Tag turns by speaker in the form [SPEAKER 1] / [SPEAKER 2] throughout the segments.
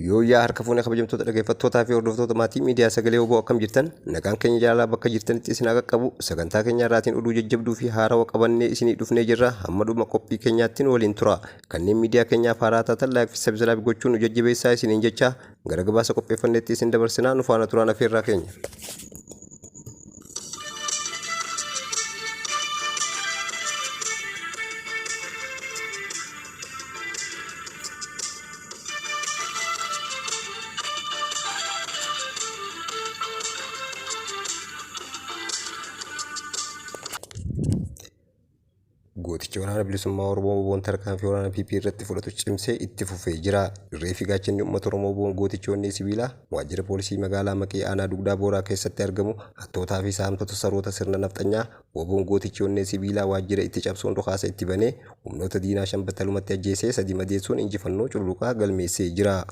[SPEAKER 1] Yooyyaa harka fuunee kabajamtoota dhaggeeffattootaa fi hordoftoota maatii miidiyaa sagalee oboo akkam jirtan nagaan keenya jaalala bakka jirtanitti isin haa qaqqabu sagantaa keenya irraatiin oduu jajjabduu fi haarawaa qabannee isinii dhufnee jirra hamma dhuma qophii keenyaattiin waliin tura kanneen miidiyaa keenyaaf haaraa taatan laayik fi sabskiraayib gochuun nu jajjabeessaa isiniin jecha gara gabaasa qopheeffanneetti isin dabarsinaa nu faana turaan afeerraa keenya. Gootichi waraana bilisummaa Oromoo Oboon tarkaanfii waraana PP irratti fudhatu cimsee itti fufee jira. Reeffi gaachanni uummata Oromoo Oboon gootichi onnee sibiilaa waajjira poolisii magaalaa Maqii aanaa Dugdaa Booraa keessatti argamu hattootaa fi saamtota saroota sirna nafxanyaa Oboon gootichi onnee sibiilaa waajjira itti cabsuun dhukaasa itti banee humnoota diinaa shanbattalumatti ajjeesee 3 madeessuun injifannoo cululuqaa galmeessee jira.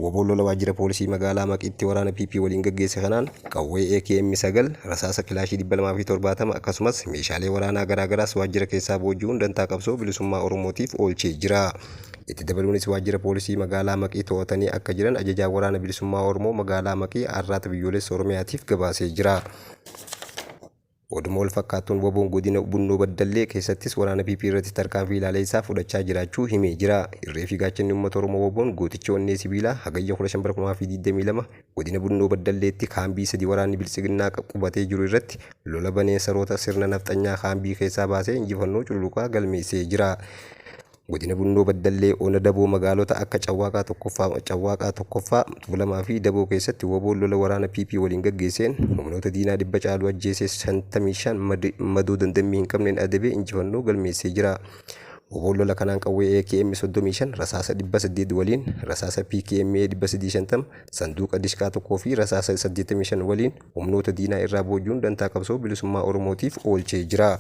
[SPEAKER 1] Oboon lola waajjira poolisii magaalaa Maqiitti waraana PP waliin gaggeesse kanaan qawwee AKM9 rasaasa kilaashii 270 akkasumas meeshaalee waraanaa garaagaraas waajjira keessaa booji'uun dantaa qabsoo bilisummaa Oromootiif oolchee jira. Itti dabaluunis waajjira poolisii magaalaa Maqii to'atanii akka jiran ajajaa waraana bilisummaa Oromoo magaalaa Maqii arraata biyyoolessa Oromiyaatiif gabaasee jira. Oduma wal fakkaatuun Oboon godina Bunnoo Baddallee keessattis waraana PP irratti tarkaanfii ilaalee fudhachaa jiraachuu himee jira. Reeffi gaachanni uummata Oromoo Oboon gooticha onnee sibiilaa hagayya 15/2022 godina Bunnoo Baddalleetti kaambii 3 waraanni bilisiginnaa qubatee jiru irratti lola banee saroota sirna nafxanyaa kaambii keessaa baasee injifannoo cululuqaa galmeessee jira. Godina Bunnoo Baddallee ona daboo magaalota akka Cawwaaqaa tokkoffaa Tulamaa fi Daboo keessatti Oboon lola waraana PP waliin gaggeesseen humnoota diinaa 100 caalu ajjeesee 55 madoo dandamii hin qabneen adabee injifannoo galmeessee jira. Oboon lola kanaan qawwee AKM 35 rasaasa 800 waliin rasaasa PKM 350 sanduuqa dishqaa tokkoo fi rasaasa 85 waliin humnoota diinaa irraa booji'uun dantaa qabsoo bilisummaa Oromootiif oolchee jira.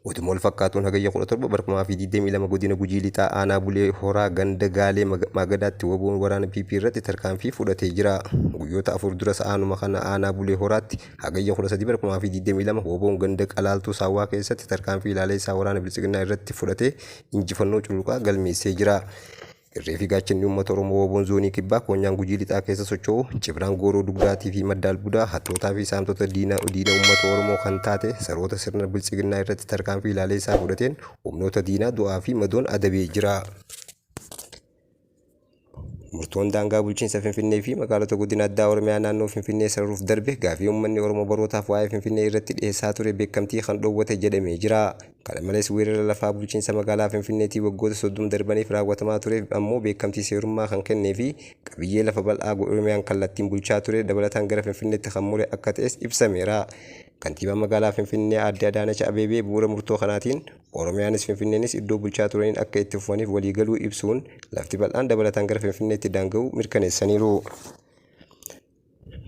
[SPEAKER 1] Oduma wal fakkaatuun hagayya 17/2022 godina Gujii Lixaa aanaa Bulee Horaa ganda Gaalee Magadaatti Oboon waraana PP irratti tarkaanfii fudhatee jira. Guyyoota 4 dura aanuma kana aanaa Bulee Horaatti hagayya 13/2022 Oboon ganda Qalaaltuu Saawwaa keessatti tarkaanfii ilaalee waraana bilisiginnaa irratti fudhatee injifannoo cululuqaa galmeessee jira. Reeffi gaachanni uummata Oromoo Oboon zoonii kibbaa koonyaan Gujii Lixaa keessa socho'u Cibraan Gooroo Dugdaatii fi Madda Albuudaa hattootaa fi saamtota diina uummata Oromoo kan taate saroota sirna bilisiginnaa irratti tarkaanfii ilaalee fudhateen humnoota diinaa du'aa fi madoon adabee jira. Murtoon daangaa bulchiinsa Finfinnee fi magaalota godina addaa Oromiyaa naannoo Finfinnee sararuuf darbe gaafii uummanni Oromoo barootaaf waa'ee Finfinnee irratti dhiyeessaa ture beekamtii kan dhoowwate jedhamee jira. Kana malees weerara lafaa bulchiinsa magaalaa Finfinneetii waggoota 30 darbaniif raawwatamaa ture ammoo beekamtii seerummaa kan kennee fi qabiyyee lafa bal'aa Oromiyaan kallattiin bulchaa ture dabalataan gara Finfinneetti kan mure akka ta'es ibsameera. Kantiibaan magaalaa Finfinnee Aadde Adaanach Abeebee bu'uura murtoo kanaatiin Oromiyaanis Finfinneenis iddoo bulchaa turaniin akka itti fufaniif waliigaluu ibsuun lafti bal'aan dabalataan gara Finfinneetti daanga'uu mirkaneessaniiru.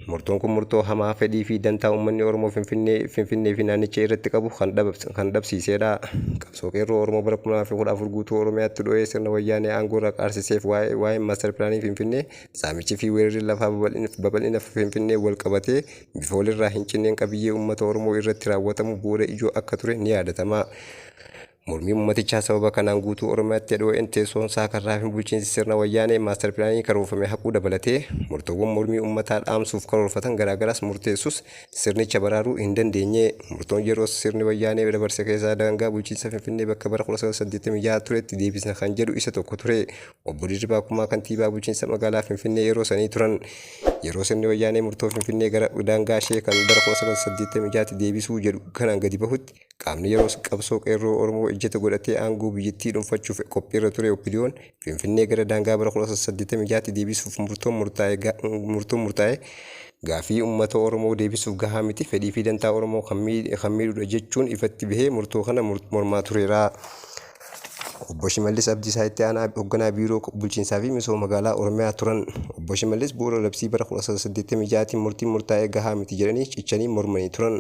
[SPEAKER 1] Murtoon kun murtoo hamaa fedhii fi dantaa uummanni Oromoo Finfinnee fi naannicha irratti qabu kan dhabsiisedha. Qabsoo qeerroo Oromoo bara 2014 guutuu Oromiyaatti dho'ee sirna wayyaanee aangoo irra qaarsiseef waa'ee maaster pilaanii Finfinnee saamichi fi weerarri lafaa babal'ina Finfinnee wal qabatee bifa walirraa hin cinneen qabiyyee uummata Oromoo irratti raawwatamu bu'uura ijoo akka ture ni yaadatama. Mormii uummatichaa sababa kanaan guutuu Oromiyaatti dho'een teessoon isaa karraa fi bulchiinsi sirna wayyaanee maaster pilaanii karoorfame haquu dabalatee murtoowwan mormii uummataa dhaamsuuf karoorfatan garaagaraas murteessus sirnicha baraaruu hin dandeenye. Murtoon yeroo sirni wayyaanee dabarse keessaa daangaa bulchiinsa Finfinnee bakka bara 1986 turetti deebisna kan jedhu isa tokko ture. Obbo Dirribii Kumaa kantiibaa bulchiinsa magaalaa Finfinnee yeroo sanii turan. Yeroo sirni wayyaanee murtoo Finfinnee gara daangaa ishee kan bara 1986 deebisuu jedhu kanaan gadi bahutti qaamni yeroo qabsoo qeerroo Oromoo ejjeta godhatee aangoo biyyattii dhuunfachuuf qophiirra ture Oppidiyoon Finfinnee gara daangaa bara 1986 deebisuuf murtoon murtaa'e gaafii uummata Oromoo deebisuuf gahaa miti fedhii fi dantaa Oromoo kan miidhudha jechuun ifatti bahee murtoo kana mormaa tureera. Obbo Shimallis Abdiisaa itti aanaa hoogganaa biiroo bulchiinsaa fi misooma magaalaa Oromiyaa turan. Obbo Shimallis bu'uura labsii bara 1986 murtiin murtaa'ee gahaa miti jedhanii cichanii mormanii turan.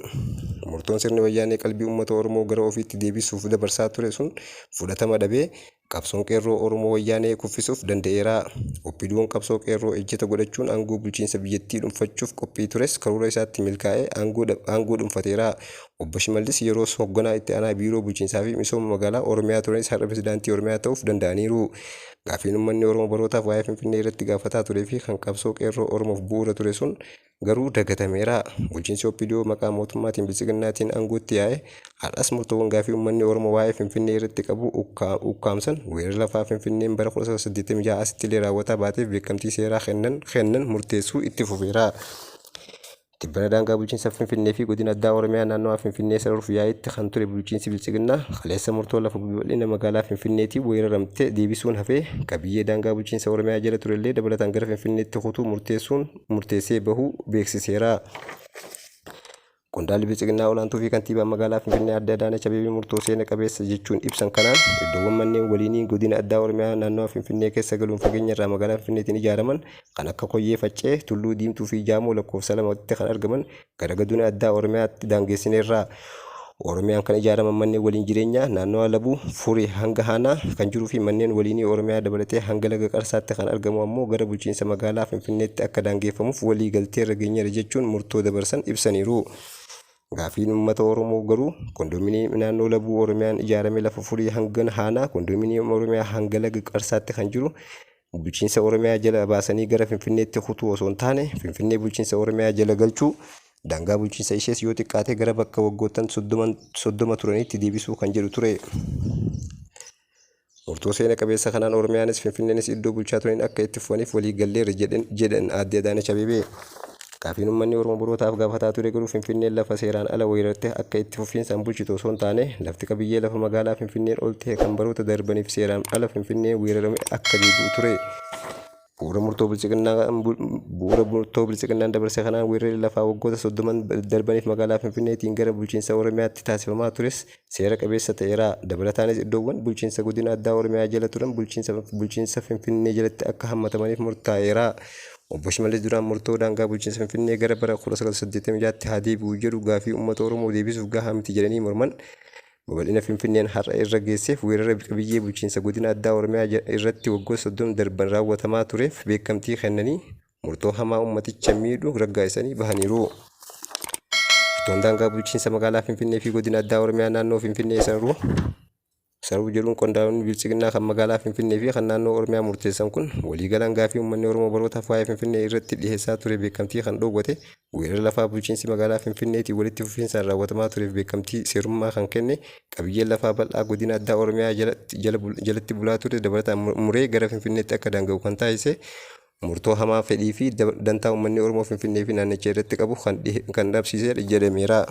[SPEAKER 1] Murtoon sirni wayyaanee qalbii uummata Oromoo gara ofiitti deebisuuf dabarsaa ture sun fudhatama dhabee qabsoon qeerroo Oromoo wayyaanee kuffisuuf danda'eera. Oppidiyoon qabsoo qeerroo ejjeta godhachuun aangoo bulchiinsa biyyattii dhuunfachuuf qophii tures karoora isaatti milkaa'ee aangoo dhuunfateera. Obbo Shimallis yeroo hoogganaa itti aanaa biiroo bulchiinsaa fi misooma magaalaa Oromiyaa turanis har'a pirezidaantii Oromiyaa ta'uuf danda'aniiru. Gaafiin uummanni Oromoo barootaaf waa'ee Finfinnee irratti gaafataa turee fi kan qabsoo qeerroo Oromoof bu'uura ture sun garuu dagatameera. Bulchiinsi OPDO maqaa mootummaatiin bilchiginnaatiin aangootti yaa'e har'as murtoowwan gaafii uummanni Oromoo waa'ee Finfinnee irratti qabu ukkaamsan weerara lafaa Finfinneen bara 1986 asitti illee raawwataa baateef beekamtii seeraa kennan murteessuu itti fufeera. Tibbana daangaa bulchiinsa Finfinnee fi godina addaa Oromiyaa naannawaa Finfinnee saruuf yaa'itti kan ture bulchiinsi bilchiginnaa kaleessa murtoo lafa bal'ina magaalaa Finfinneetii weeraramte deebisuun hafee qabiyyee daangaa bulchiinsa Oromiyaa jala turellee dabalataan gara Finfinneetti kutuu murteessee bahuu beeksiseera. Qondaalli bilchiginnaa olaantuu fi kantiibaan magaalaa Finfinnee Aadde Adaanech Abeebee murtoo seena qabeessa jechuun ibsan kanaan iddoowwan manneen waliinii godina addaa Oromiyaa naannawaa Finfinnee keessa galuun fageenya irraa magaalaa Finfinneetiin ijaaraman kan akka Koyyee Faccee, Tulluu Diimtuu fi Jaamoo lakkoofsa lamatti kan argaman gara godina addaa Oromiyaatti daangeessineerra. Oromiyaan kan ijaaraman manneen waliin jireenyaa naannawaa Labuu Furii hanga Haanaa kan jiruu fi manneen waliinii Oromiyaa dabalatee hanga Laga Qarsaatti kan argamu ammoo gara bulchiinsa magaalaa Finfinneetti akka daangeeffamuuf walii galtee irra geenyeera jechuun murtoo dabarsan ibsaniiru. Gaafiin uummata Oromoo garuu kondominiyeemii naannoo Labuu Oromiyaan ijaarame lafa Furii hanga Haanaa kondominiyeemii Oromiyaa hanga Laga Qarsaatti kan jiru bulchiinsa Oromiyaa jala baasanii gara Finfinneetti kutuu osoo hin taane Finfinnee bulchiinsa Oromiyaa jala galchuu daangaa bulchiinsa ishees yoo xiqqaate gara bakka waggoottan 30 turaniitti deebisuu kan jedhu ture. Murtoo seena qabeessa kanaan Oromiyaanis Finfinneenis iddoo bulchaa turaniin akka itti fufaniif walii galleerra jedhan Aadde Adaanech Abeebee. Gaafiin uummanni Oromoo barootaaf gaafataa ture garuu Finfinneen lafa seeraan ala weerarte akka itti fufiinsaan bulchitu osoo hin taane lafti qabiyyee lafa magaalaa Finfinneen ol ta'e kan baroota darbaniif seeraan ala Finfinneen weerarame akka deebi'u ture. Bu'uura murtoo bilchiginnaan dabarse kanaan weerarri lafaa waggoota 30 darbaniif magaalaa Finfinneetiin gara bulchiinsa Oromiyaatti taasifamaa tures seera qabeessa ta'eera. Dabalataanis iddoowwan bulchiinsa godina addaa Oromiyaa jala turan bulchiinsa Finfinnee jalatti akka hammatamaniif murtaa'eera. Obbo Shimallis duraan murtoo daangaa bulchiinsa Finfinnee gara bara 1986tti haa deebi'u jedhu gaafii uummata Oromoo deebisuuf gahaa miti jedhanii morman babal'ina Finfinneen har'a irra geesseef weerara qabiyyee bulchiinsa godina addaa Oromiyaa irratti waggoota 30 darban raawwatamaa tureef beekamtii kennanii murtoo hamaa uummaticha miidhu raggaasisanii bahaniiru. Murtoon daangaa bulchiinsa magaalaa Finfinnee fi godina addaa Oromiyaa naannoo Finfinnee saruu jedhuun qondaalonni bilchiginnaa kan magaalaa Finfinnee fi kan naannoo Oromiyaa murteessan kun waliigalaan gaafii uummanni Oromoo barootaaf waa'ee Finfinnee irratti dhiheessaa ture beekamtii kan dhoowwate weerara lafaa bulchiinsi magaalaa Finfinneetiin walitti fufiinsaan raawwatamaa tureef beekamtii seerummaa kan kenne qabiyyeen lafaa bal'aa godina addaa Oromiyaa jalatti bulaa ture dabalataan muree gara Finfinneetti akka daanga'u kan taasise murtoo hamaa fedhii fi dantaa uummanni Oromoo Finfinnee fi naannicha irratti qabu kan dhabsiise jedhameera.